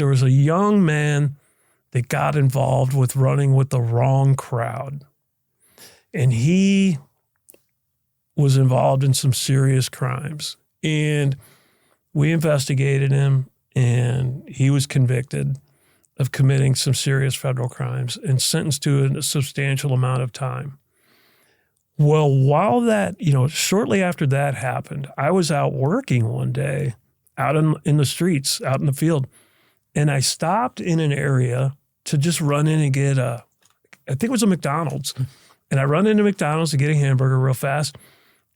There was a young man that got involved with running with the wrong crowd. And he was involved in some serious crimes. And we investigated him, and he was convicted of committing some serious federal crimes and sentenced to a substantial amount of time. Well, while that, shortly after that happened, I was out working one day, out in the streets, out in the field, and I stopped in an area to just run in and get I think it was a McDonald's. And I run into McDonald's to get a hamburger real fast.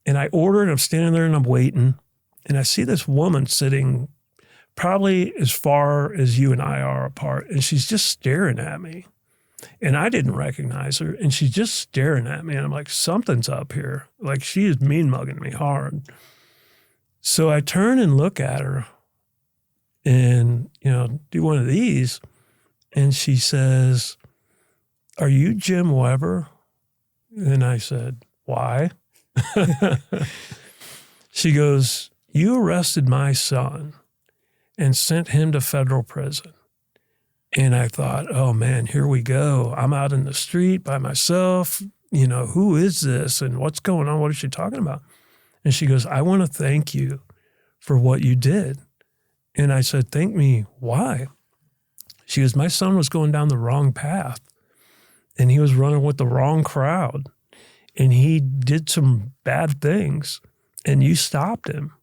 And I order, and I'm standing there and I'm waiting. And I see this woman sitting probably as far as you and I are apart. And she's just staring at me. And I didn't recognize her. And she's just staring at me. And I'm like, something's up here. Like, she is mean mugging me hard. So I turn and look at her and, do one of these. And she says, "Are you Jim Weber?" And I said, "Why?" She goes, "You arrested my son and sent him to federal prison." And I thought, oh man, here we go. I'm out in the street by myself. Who is this and what's going on? What is she talking about? And she goes, "I want to thank you for what you did." And I said, "Thank me? Why?" She goes, "My son was going down the wrong path, and he was running with the wrong crowd, and he did some bad things, and you stopped him.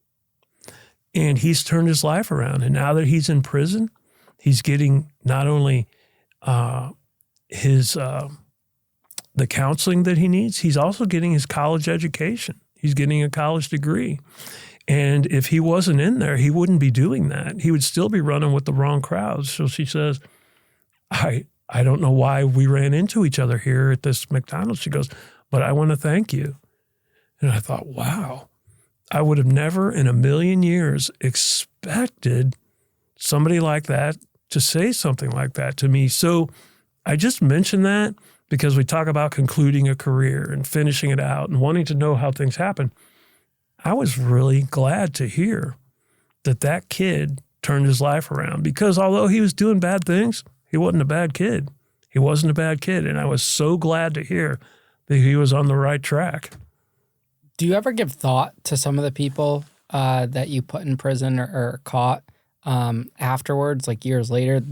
And he's turned his life around. And now that he's in prison, he's getting not only the counseling that he needs, he's also getting his college education. He's getting a college degree. And if he wasn't in there, he wouldn't be doing that. He would still be running with the wrong crowds." So she says, I don't know why we ran into each other here at this McDonald's. She goes, "But I want to thank you." And I thought, wow, I would have never in a million years expected somebody like that to say something like that to me. So I just mentioned that because we talk about concluding a career and finishing it out and wanting to know how things happen. I was really glad to hear that kid turned his life around, because although he was doing bad things, he wasn't a bad kid. He wasn't a bad kid. And I was so glad to hear that he was on the right track. Do you ever give thought to some of the people that you put in prison or caught afterwards, like years later?